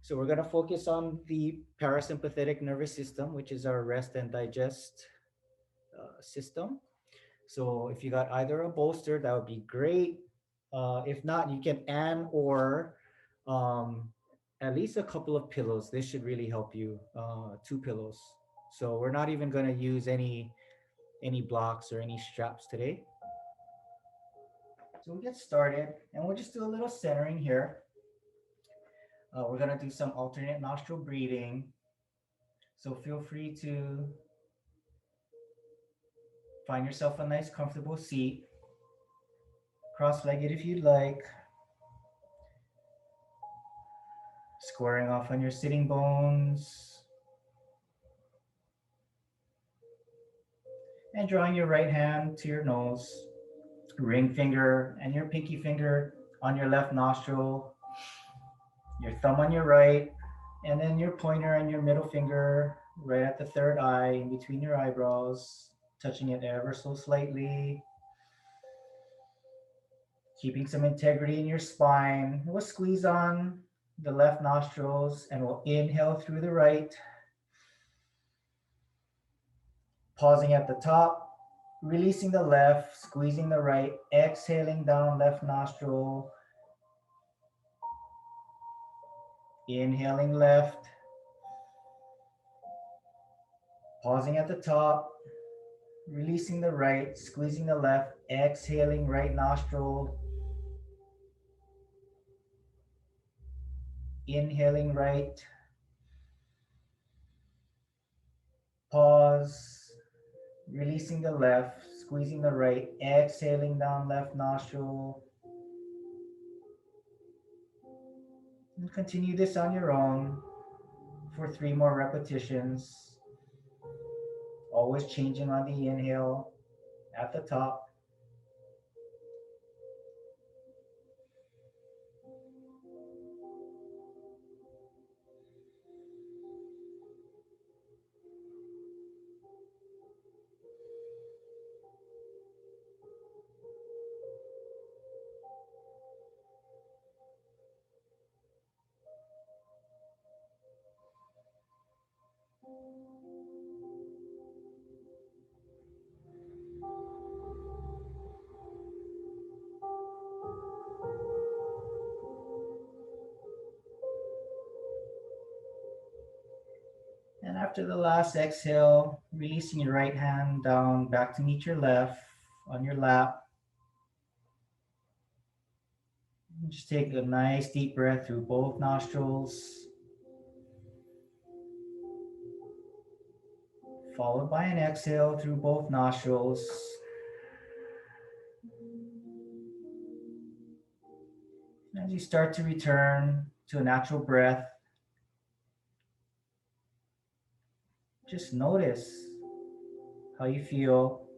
So we're going to focus on the parasympathetic nervous system, which is our rest and digest system. So if you got either a bolster, that would be great. If not, you can and or um, at least a couple of pillows. This should really help you. Two pillows. So we're not even going to use any blocks or any straps today. So we'll get started, and we'll just do a little centering here. We're going to do some alternate nostril breathing. So feel free to find yourself a nice comfortable seat, cross-legged if you'd like, squaring off on your sitting bones, and drawing your right hand to your nose, ring finger and your pinky finger on your left nostril, your thumb on your right, and then your pointer and your middle finger right at the third eye in between your eyebrows, touching it ever so slightly, keeping some integrity in your spine. We'll squeeze on the left nostrils and we'll inhale through the right, pausing at the top, releasing the left, squeezing the right, exhaling down left nostril, inhaling left, pausing at the top, releasing the right, squeezing the left, exhaling right nostril, inhaling right, pause, releasing the left, squeezing the right, exhaling down left nostril. And continue this on your own for 3 more repetitions. Always changing on the inhale at the top. And after the last exhale, releasing your right hand down back to meet your left on your lap. Just take a nice deep breath through both nostrils, followed by an exhale through both nostrils. As you start to return to a natural breath, just notice how you feel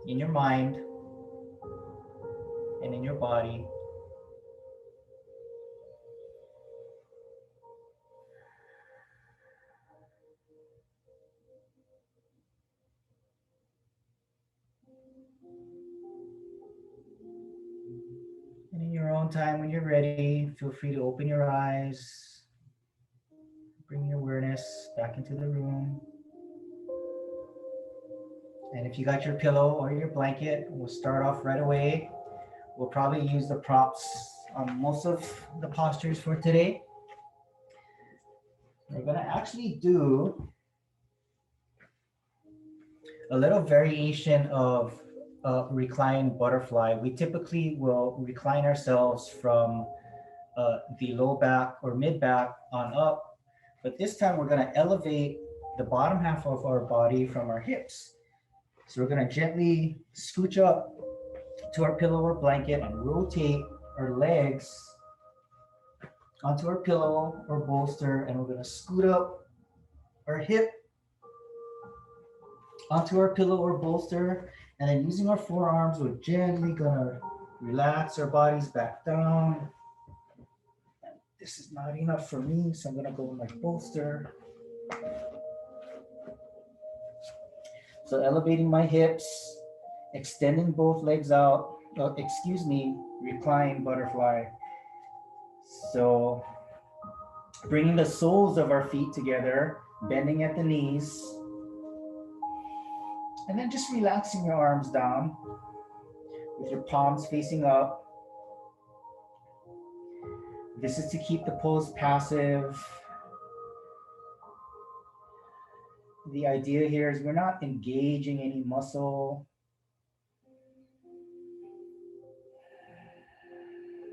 in your mind and in your body. And in your own time, when you're ready, feel free to open your eyes, bring your awareness back into the room. And if you got your pillow or your blanket, we'll start off right away. We'll probably use the props on most of the postures for today. We're going to actually do a little variation of reclined butterfly. We typically will recline ourselves from the low back or mid back on up, but this time we're going to elevate the bottom half of our body from our hips. So we're going to gently scooch up to our pillow or blanket and rotate our legs onto our pillow or bolster, and we're going to scoot up our hip onto our pillow or bolster, and then using our forearms, we're gently gonna relax our bodies back down. This is not enough for me, so I'm gonna go with my bolster. So elevating my hips, extending both legs out, recline butterfly. So bringing the soles of our feet together, bending at the knees, and then just relaxing your arms down with your palms facing up. This is to keep the pose passive. The idea here is we're not engaging any muscle.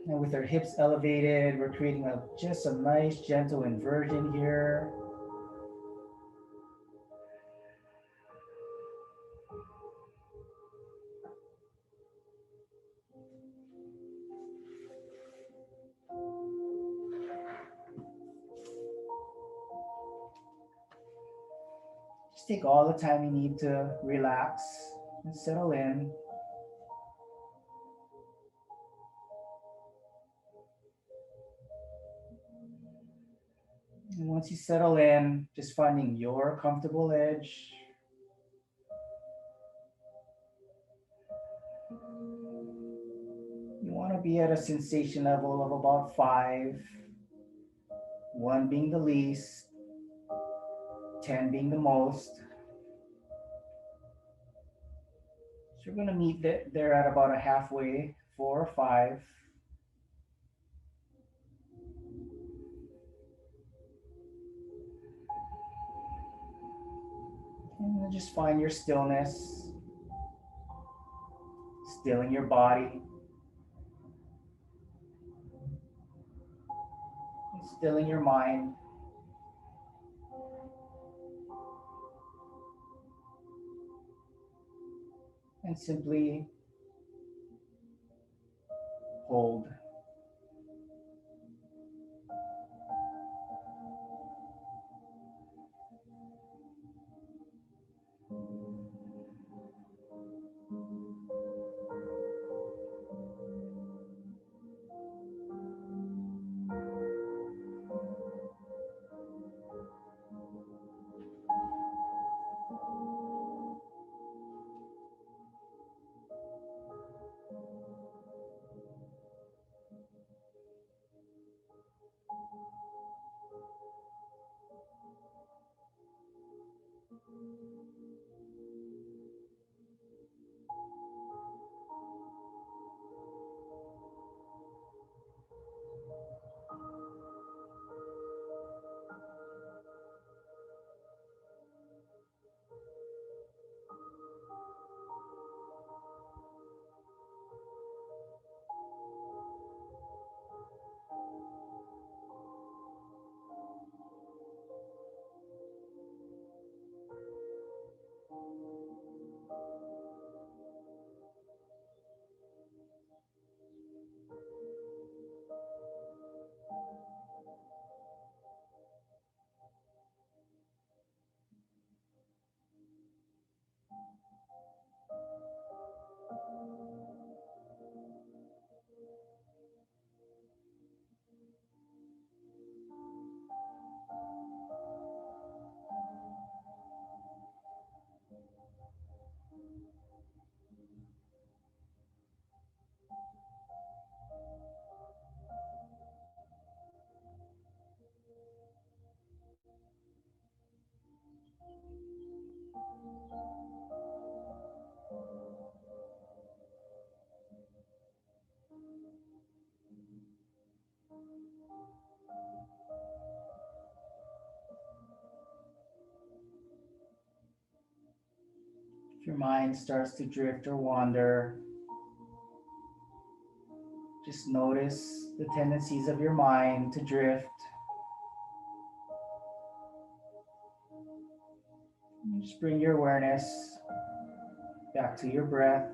And with our hips elevated, we're creating just a nice gentle inversion here. Just take all the time you need to relax and settle in. And once you settle in, just finding your comfortable edge. You want to be at a sensation level of about 5, 1 being the least, 10 being the most. So we're going to meet there at about a halfway, 4 or 5. And then just find your stillness, stilling your body, stilling your mind. And simply hold. If your mind starts to drift or wander, just notice the tendencies of your mind to drift. And just bring your awareness back to your breath.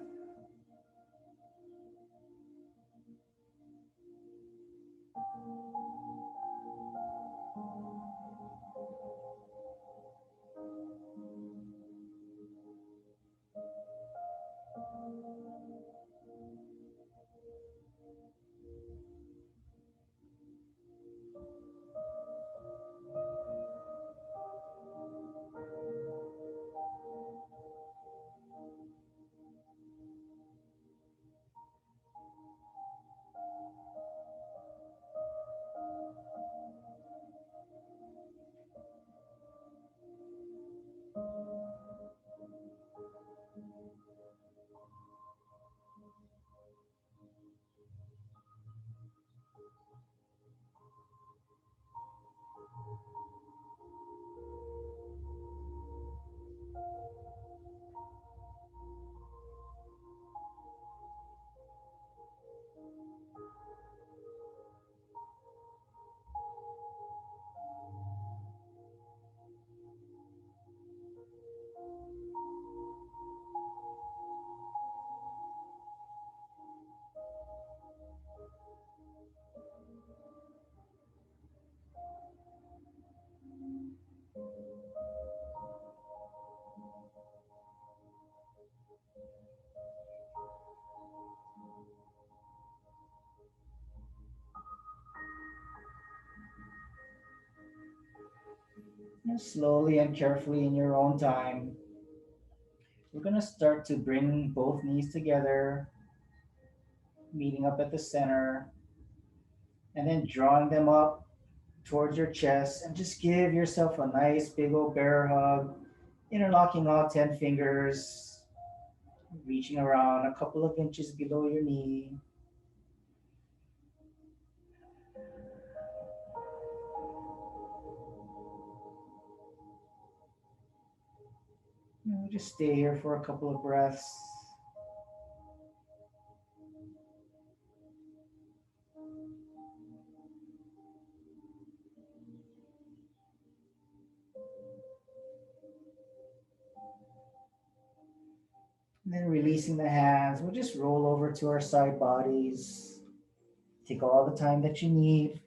And slowly and carefully in your own time, we're going to start to bring both knees together, meeting up at the center, and then drawing them up towards your chest. And just give yourself a nice big old bear hug, interlocking all 10 fingers, reaching around a couple of inches below your knee. Just stay here for a couple of breaths. And then releasing the hands, we'll just roll over to our side bodies. Take all the time that you need,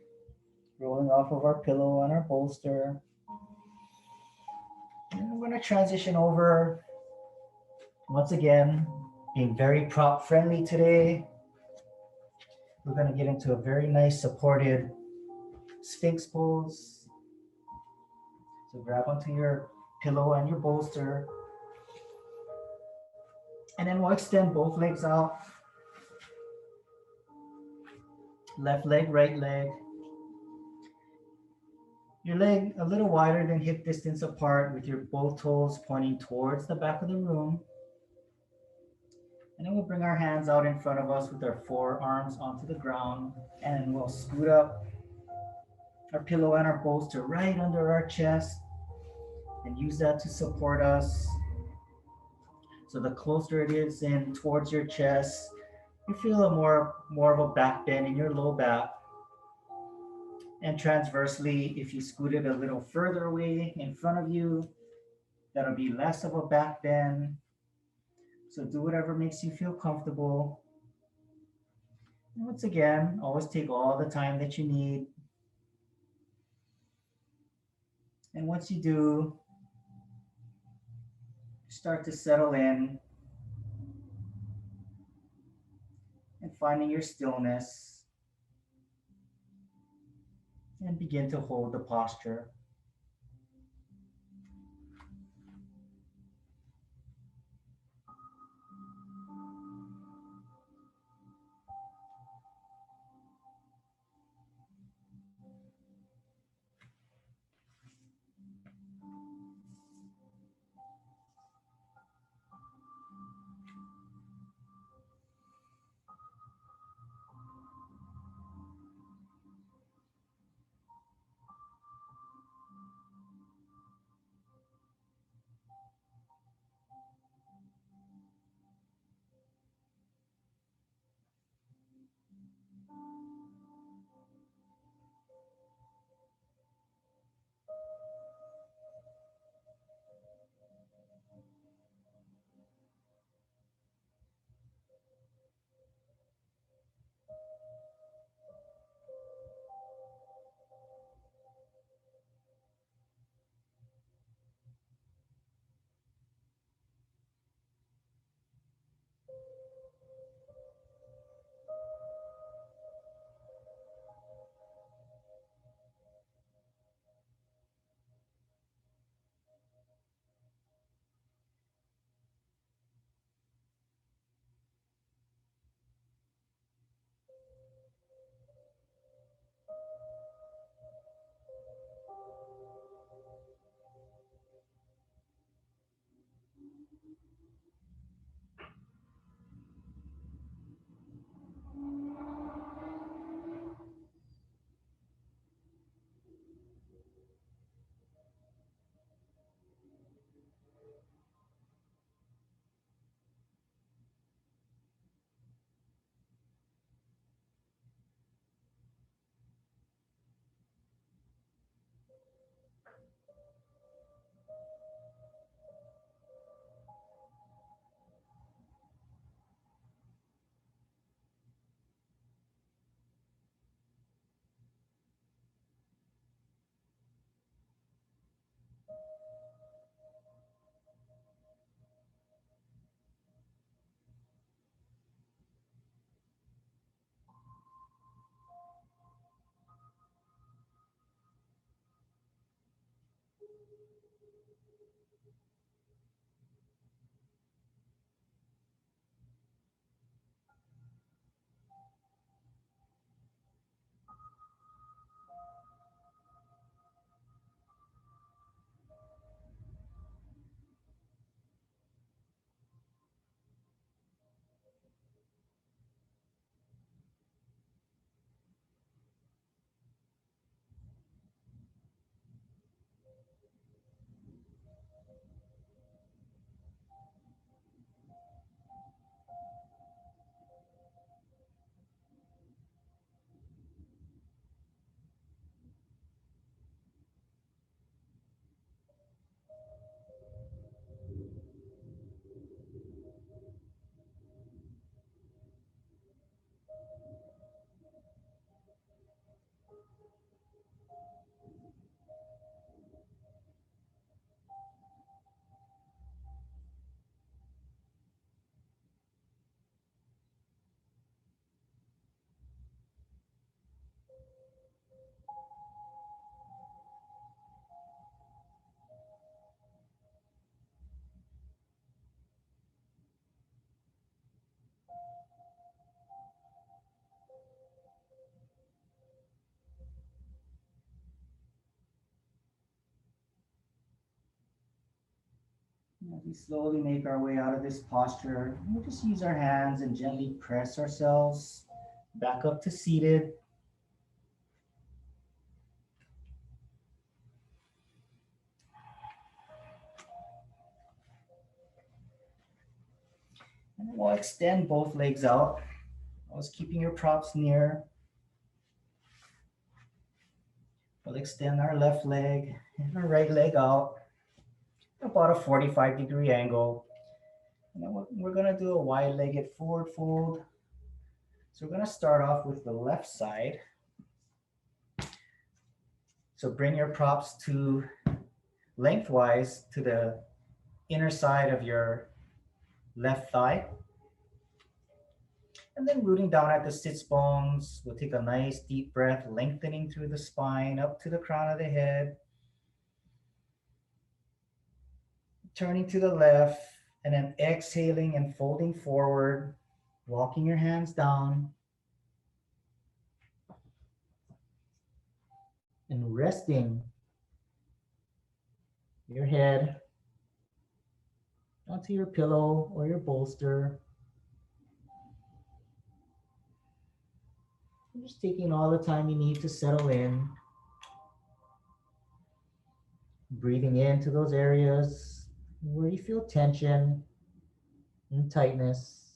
rolling off of our pillow on our bolster. And we're going to transition over once again, being very prop friendly today. We're going to get into a very nice supported Sphinx pose. So grab onto your pillow and your bolster. And then we'll extend both legs out. Left leg, right leg. Your leg a little wider than hip distance apart with your both toes pointing towards the back of the room. And then we'll bring our hands out in front of us with our forearms onto the ground. And we'll scoot up our pillow and our bolster right under our chest and use that to support us. So the closer it is in towards your chest, you feel a more of a back bend in your low back. And transversely, if you scoot it a little further away in front of you, that'll be less of a back bend. So do whatever makes you feel comfortable. And once again, always take all the time that you need. And once you do, start to settle in and finding your stillness and begin to hold the posture. As we slowly make our way out of this posture, we'll just use our hands and gently press ourselves back up to seated. And then we'll extend both legs out. Always keeping your props near. We'll extend our left leg and our right leg out about a 45-degree angle. And then we're going to do a wide-legged forward fold. So we're going to start off with the left side. So bring your props to lengthwise to the inner side of your left thigh. And then rooting down at the sits bones, we'll take a nice deep breath, lengthening through the spine up to the crown of the head. Turning to the left, and then exhaling and folding forward, walking your hands down. And resting your head onto your pillow or your bolster. And just taking all the time you need to settle in. Breathing into those areas where you feel tension and tightness.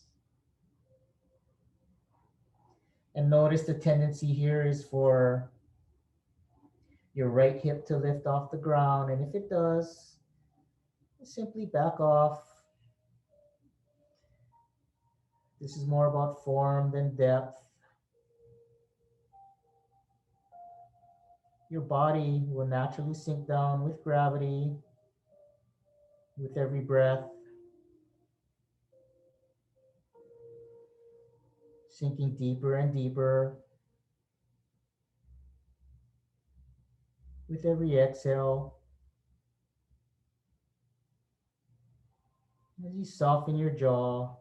And notice the tendency here is for your right hip to lift off the ground. And if it does, simply back off. This is more about form than depth. Your body will naturally sink down with gravity with every breath. Sinking deeper and deeper with every exhale. As you soften your jaw,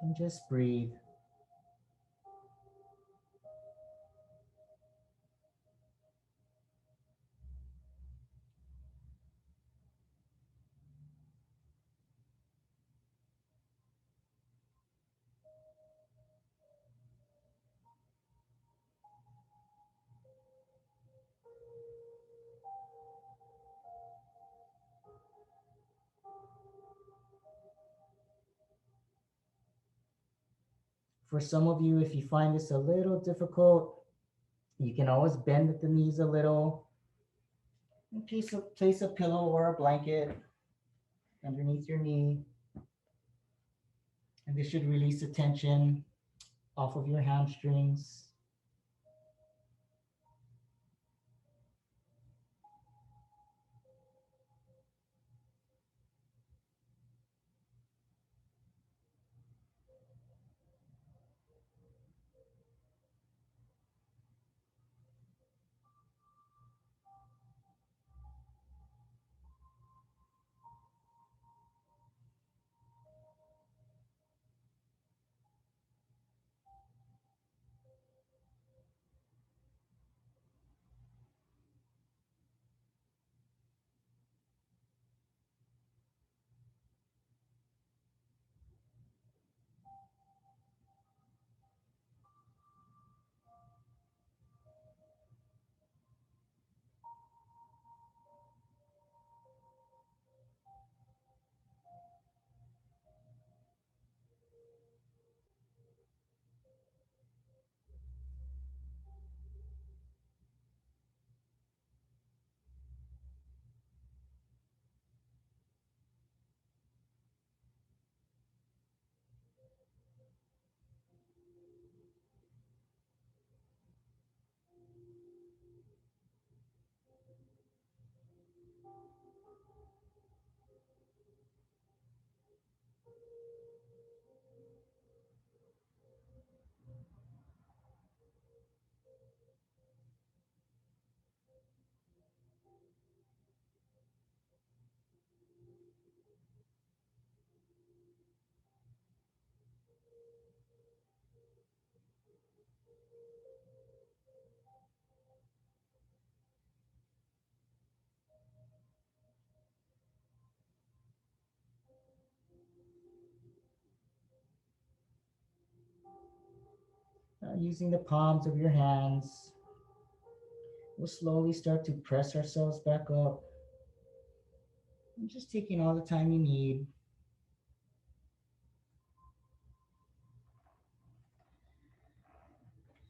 and just breathe. For some of you, if you find this a little difficult, you can always bend at the knees a little. And place a pillow or a blanket underneath your knee. And this should release the tension off of your hamstrings. Using the palms of your hands, we'll slowly start to press ourselves back up. And just taking all the time you need.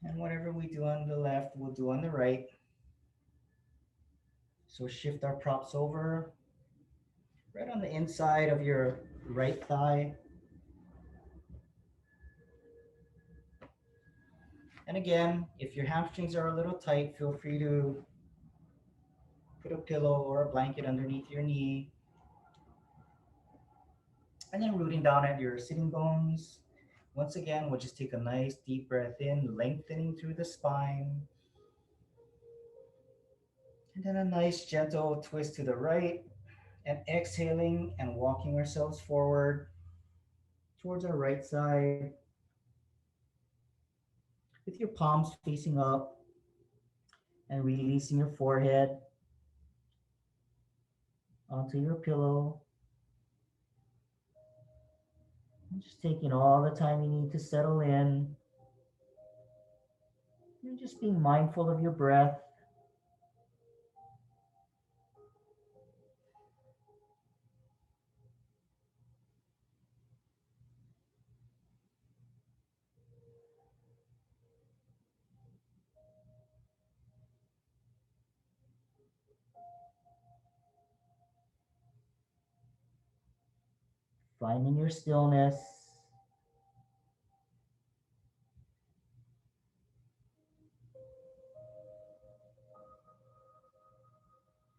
And whatever we do on the left, we'll do on the right. So shift our props over right on the inside of your right thigh. And again, if your hamstrings are a little tight, feel free to put a pillow or a blanket underneath your knee. And then rooting down at your sitting bones. Once again, we'll just take a nice deep breath in, lengthening through the spine. And then a nice gentle twist to the right. And exhaling and walking ourselves forward towards our right side with your palms facing up and releasing your forehead onto your pillow. And just taking all the time you need to settle in. And just being mindful of your breath. Finding your stillness.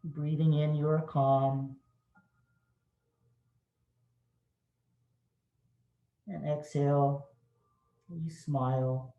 Breathing in your calm. And exhale, you smile.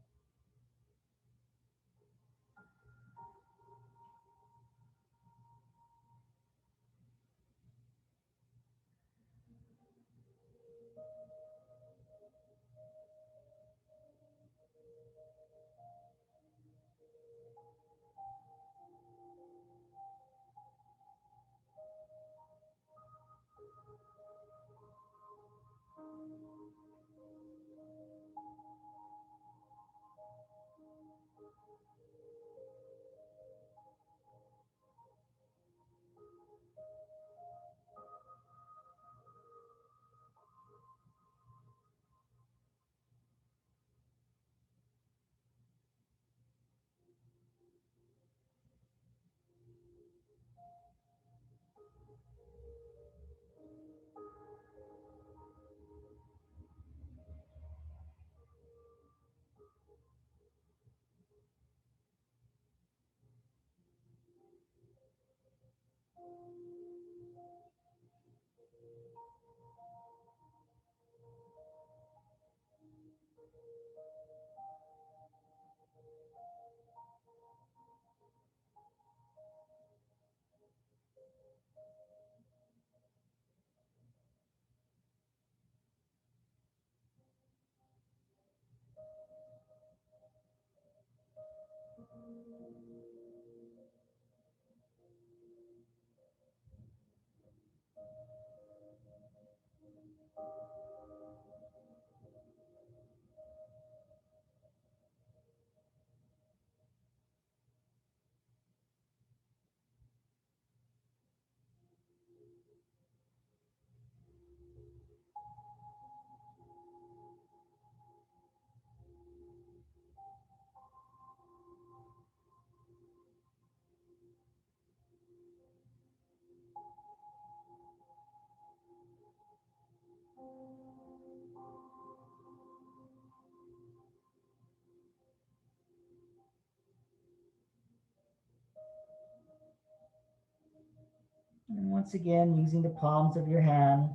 And once again, using the palms of your hand,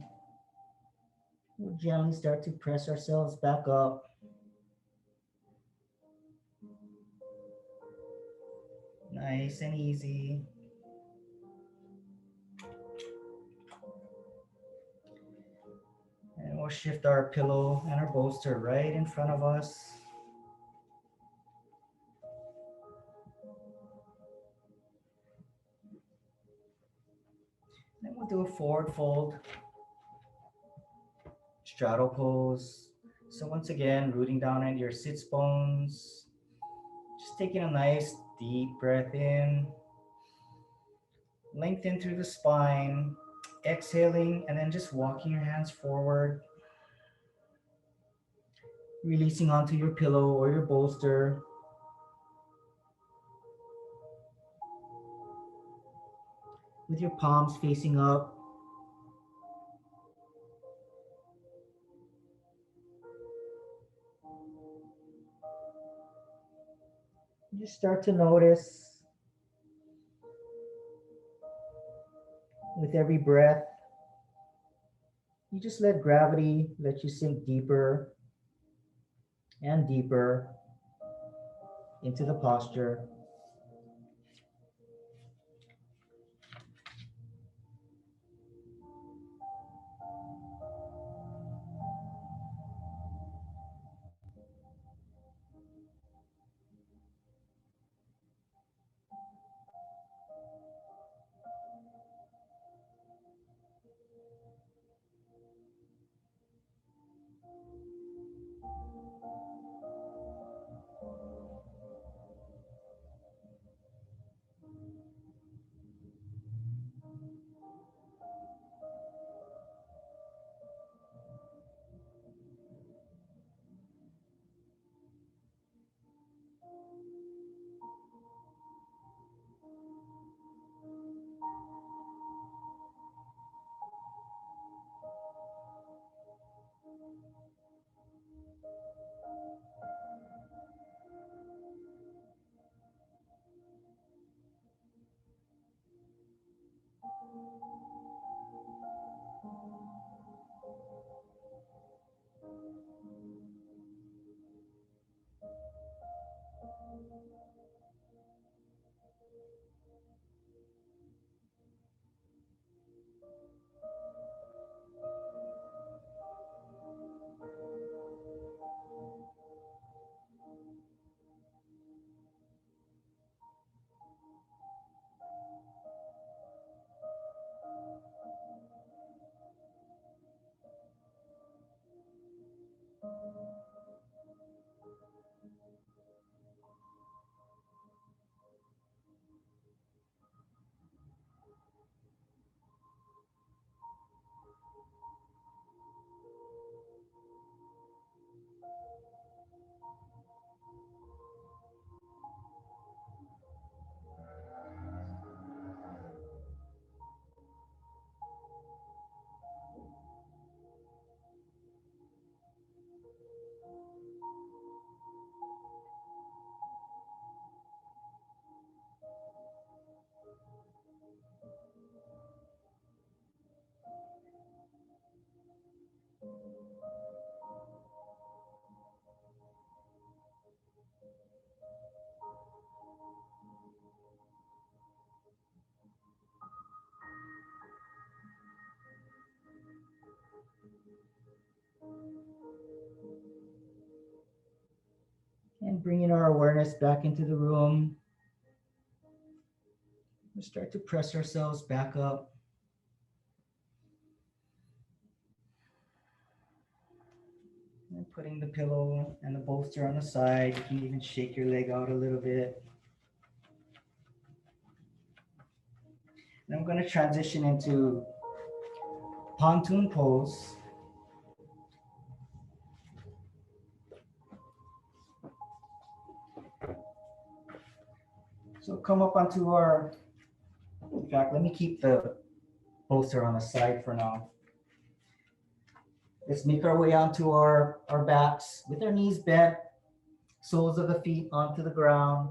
we'll gently start to press ourselves back up. Nice and easy. And we'll shift our pillow and our bolster right in front of us. Then we'll do a forward fold, straddle pose. So once again, rooting down at your sits bones, Just taking a nice deep breath in, lengthen through the spine, exhaling, and then just walking your hands forward, releasing onto your pillow or your bolster. With your palms facing up. You start to notice with every breath, you just let gravity let you sink deeper and deeper into the posture. And bringing our awareness back into the room, we start to press ourselves back up. And putting the pillow and the bolster on the side. You can even shake your leg out a little bit. And I'm going to transition into pontoon pose. So come up onto our, in fact, let me keep the bolster on the side for now. Let's make our way onto our backs with our knees bent, soles of the feet onto the ground,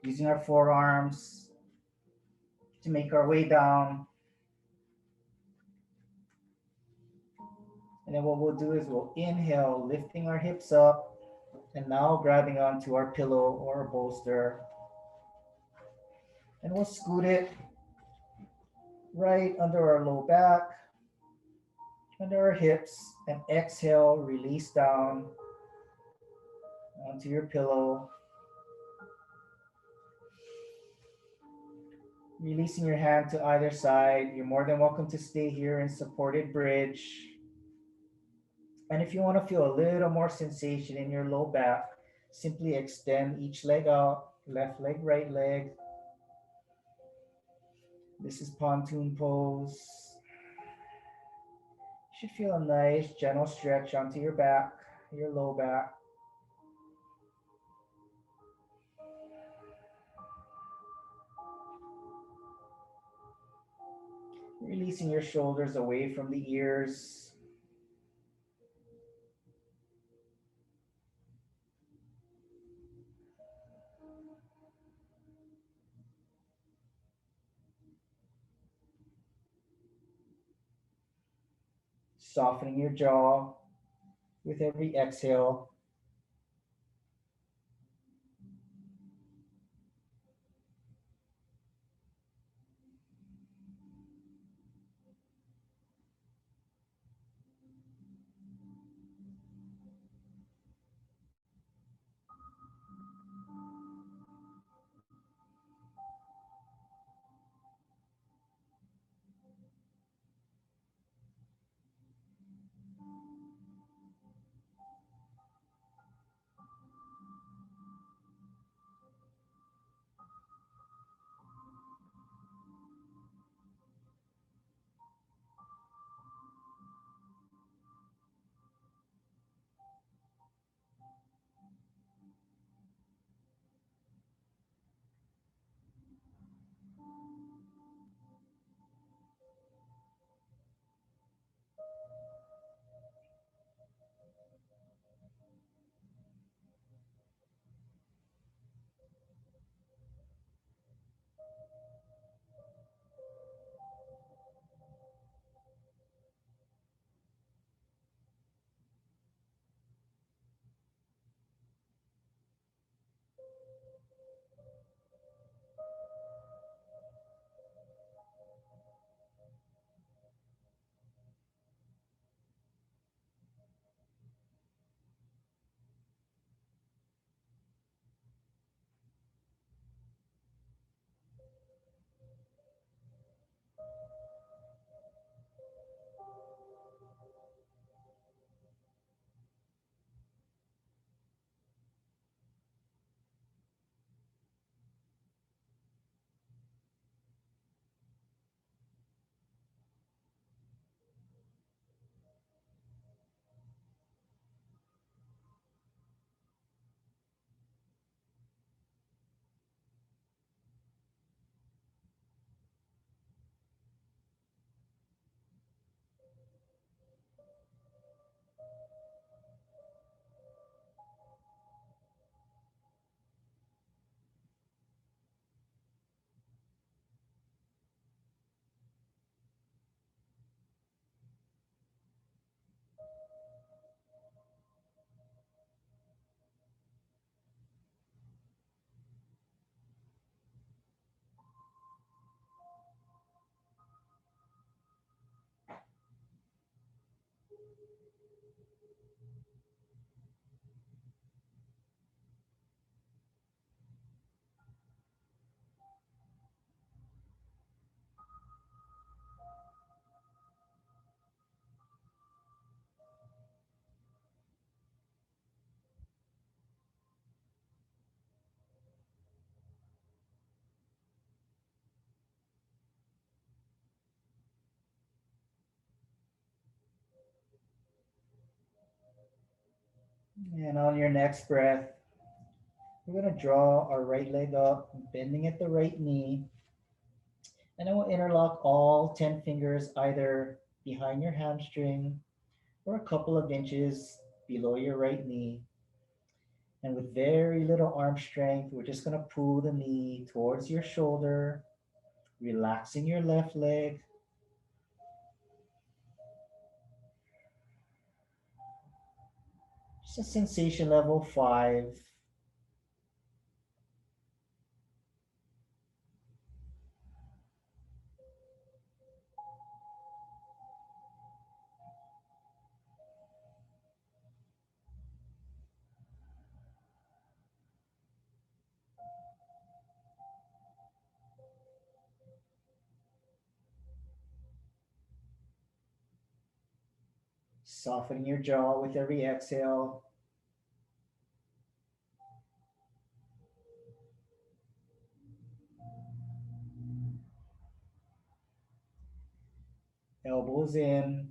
using our forearms to make our way down. And then what we'll do is we'll inhale, lifting our hips up, and now grabbing onto our pillow or our bolster. And we'll scoot it right under our low back, under our hips, and exhale, release down onto your pillow. Releasing your hand to either side. You're more than welcome to stay here in supported bridge. And if you want to feel a little more sensation in your low back, Simply extend each leg out, left leg, right leg. This is pontoon pose. You should feel a nice gentle stretch onto your back, your low back. Releasing your shoulders away from the ears. Softening your jaw with every exhale. And on your next breath, we're going to draw our right leg up, bending at the right knee. And then we'll interlock all 10 fingers either behind your hamstring or a couple of inches below your right knee. And with very little arm strength, we're just going to pull the knee towards your shoulder, relaxing your left leg. Just a sensation level 5. Softening your jaw with every exhale. elbows in,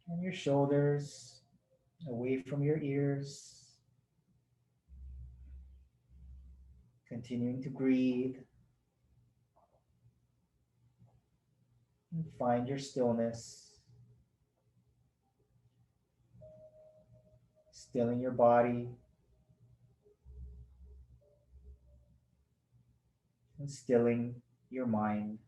and your shoulders away from your ears. Continuing to breathe and find your stillness, stilling your body and stilling your mind.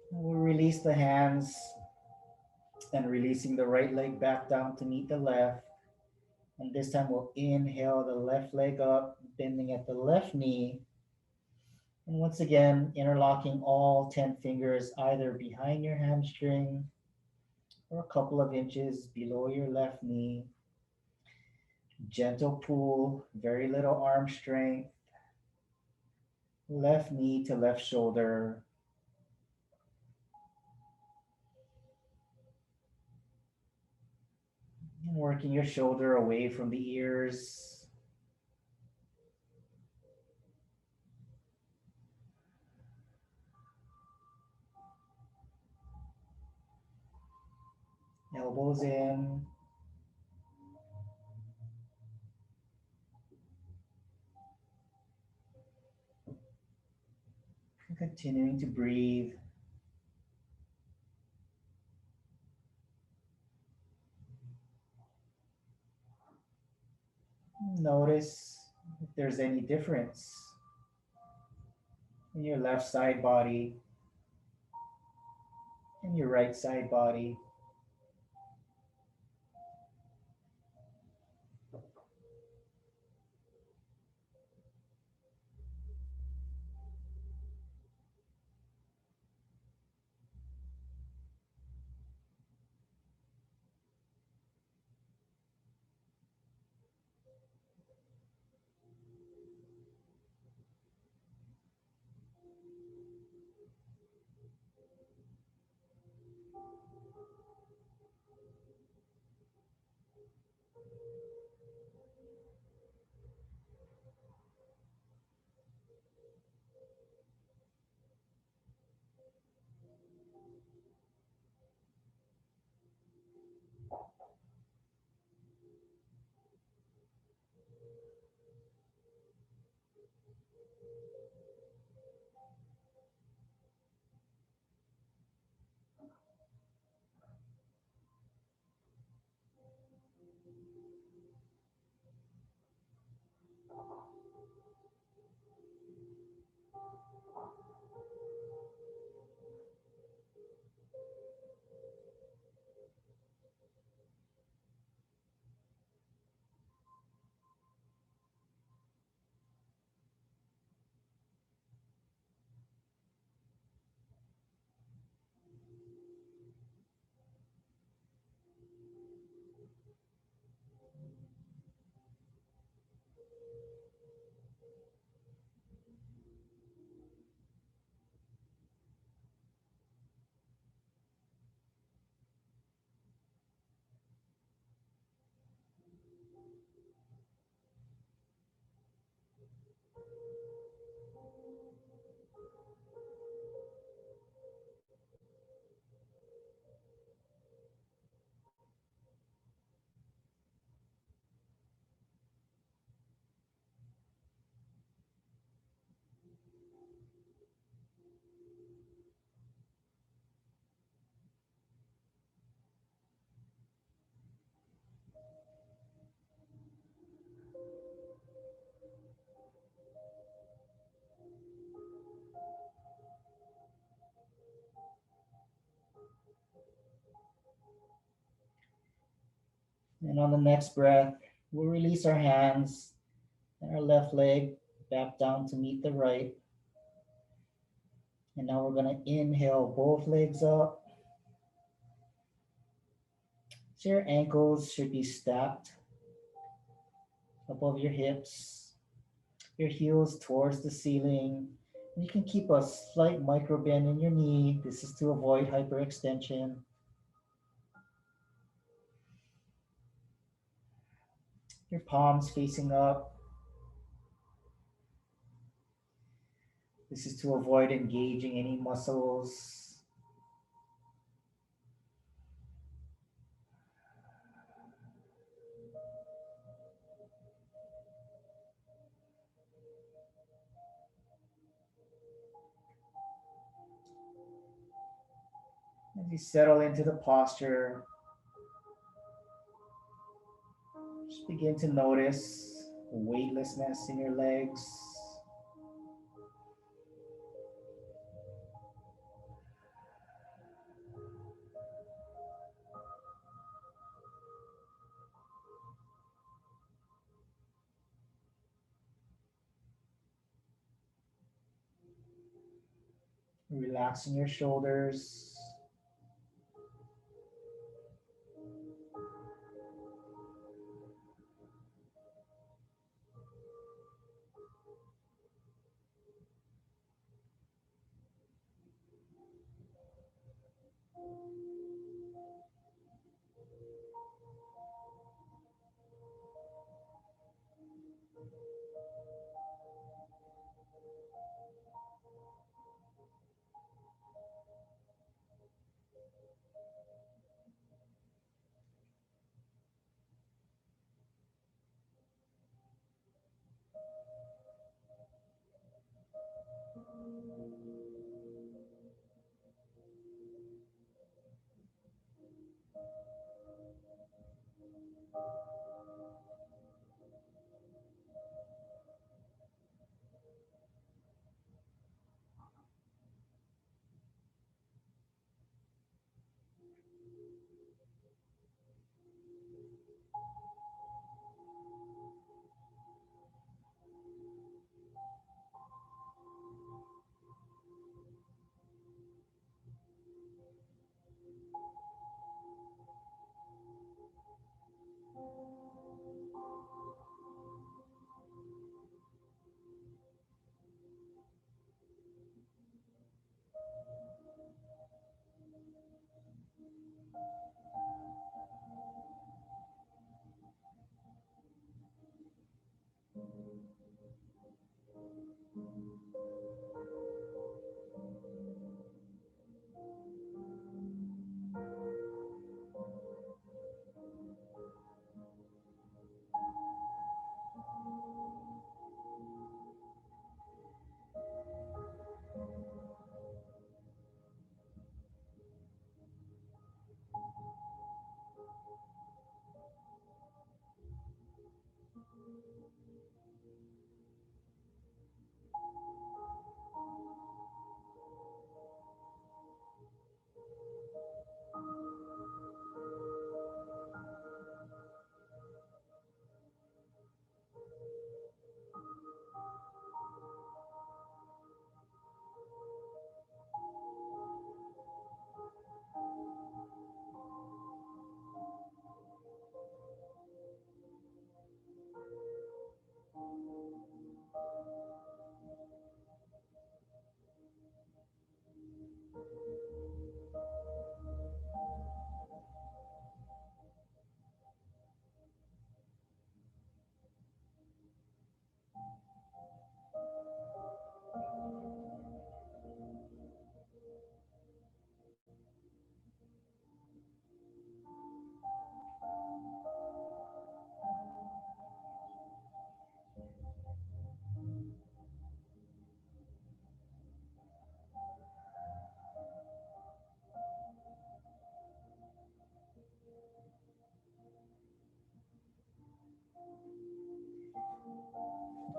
We'll release the hands and releasing the right leg back down to meet the left. And this time we'll inhale the left leg up, bending at the left knee. And once again, interlocking all 10 fingers either behind your hamstring or a couple of inches below your left knee. Gentle pull, very little arm strength. Left knee to left shoulder. And working your shoulder away from the ears. Elbows in. And continuing to breathe. Notice if there's any difference in your left side body and your right side body. And on the next breath, we'll release our hands and our left leg back down to meet the right. And now we're going to inhale both legs up. So your ankles should be stacked above your hips, your heels towards the ceiling. And you can keep a slight micro bend in your knee. This is to avoid hyperextension. Your palms facing up. This is to avoid engaging any muscles. As you settle into the posture, just begin to notice the weightlessness in your legs. Relaxing your shoulders.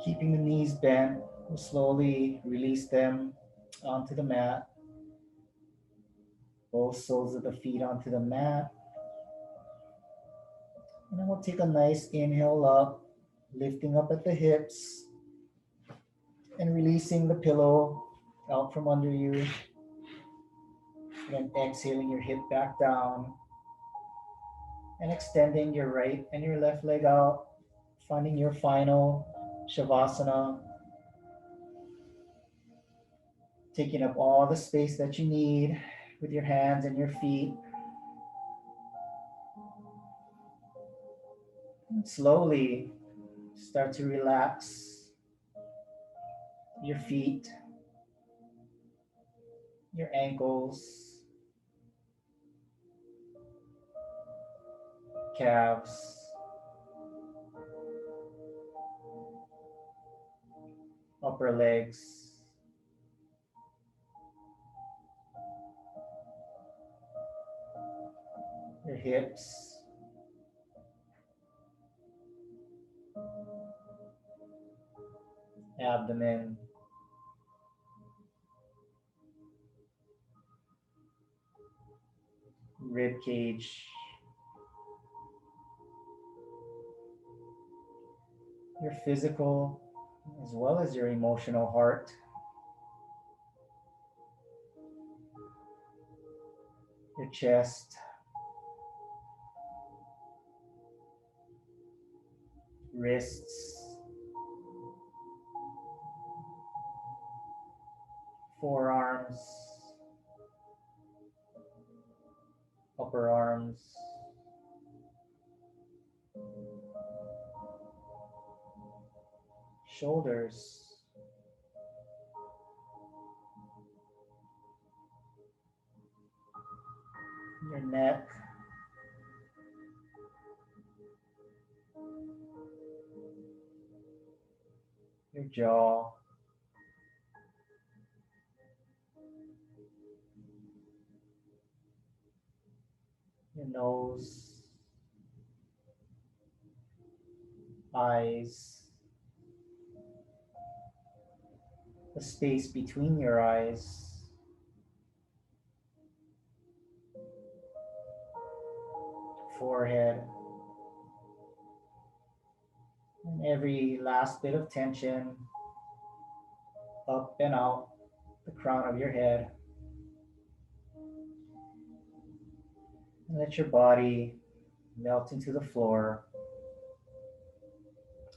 Keeping the knees bent, we'll slowly release them onto the mat. Both soles of the feet onto the mat. And we'll take a nice inhale up, lifting up at the hips and releasing the pillow out from under you. And then exhaling your hip back down and extending your right and your left leg out, finding your final Shavasana, taking up all the space that you need with your hands and your feet. And slowly start to relax your feet, your ankles, calves, upper legs, your hips, abdomen, rib cage, your physical as well as your emotional heart, your chest, wrists, forearms, upper arms, shoulders, your neck, your jaw, your nose, eyes, the space between your eyes, forehead, and every last bit of tension up and out the crown of your head. And let your body melt into the floor.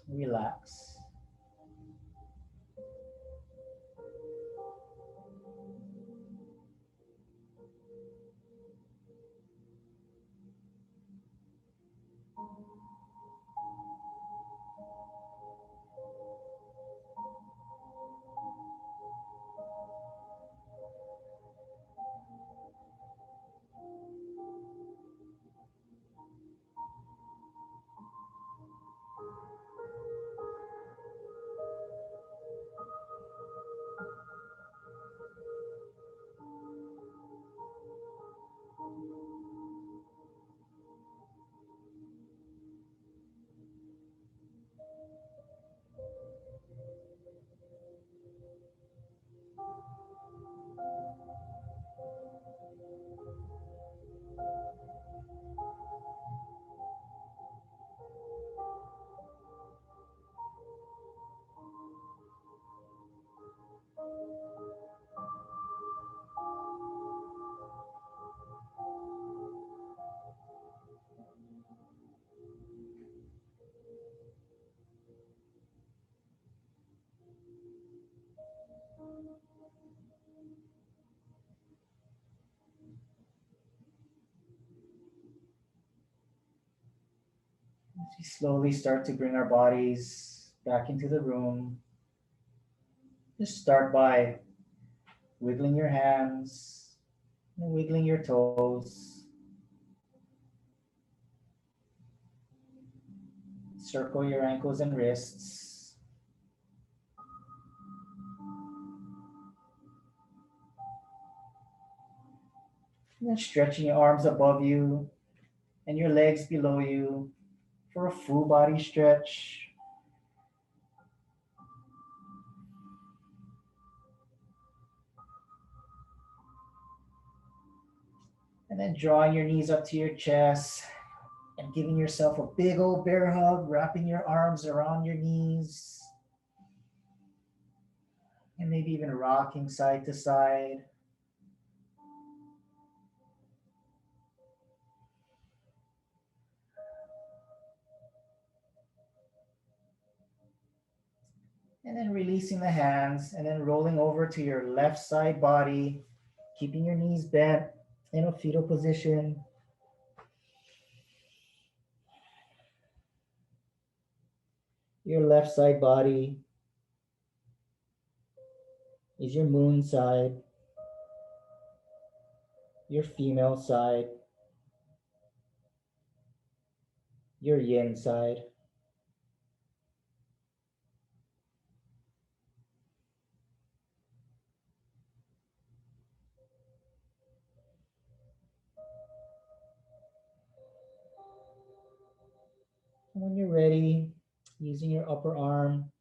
Relax. As we slowly start to bring our bodies back into the room, just start by wiggling your hands and wiggling your toes. Circle your ankles and wrists. And then stretching your arms above you and your legs below you for a full body stretch. And then drawing your knees up to your chest and Giving yourself a big old bear hug, wrapping your arms around your knees, and maybe even rocking side to side. And then releasing the hands and then rolling over to your left side body, keeping your knees bent in a fetal position. Your left side body is your moon side, your female side, your yin side. And when you're ready, using your upper arm,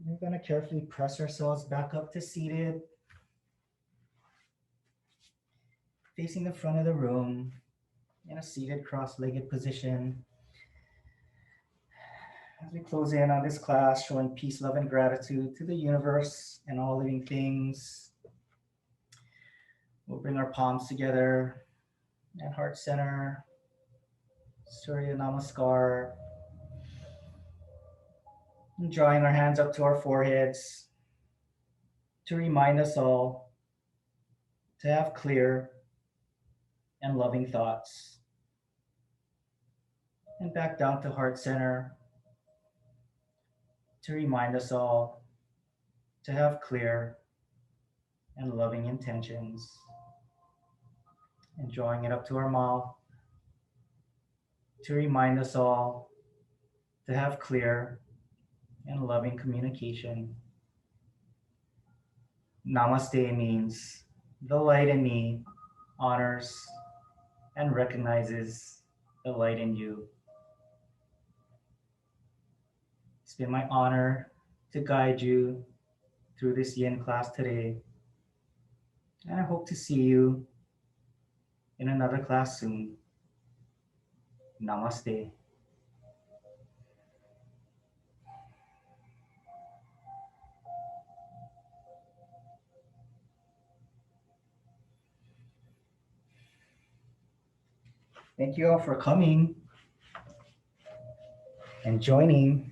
we're going to carefully press ourselves back up to seated, facing the front of the room in a seated cross-legged position. As we close in on this class, showing peace, love, and gratitude to the universe and all living things, we'll bring our palms together at heart center, Surya Namaskar, and drawing our hands up to our foreheads to remind us all to have clear and loving thoughts. And back down to heart center to remind us all to have clear and loving intentions. And drawing it up to our mouth to remind us all to have clear and loving communication. Namaste means the light in me honors and recognizes the light in you. It's been my honor to guide you through this yin class today. And I hope to see you in another class soon. Namaste. Thank you all for coming and joining.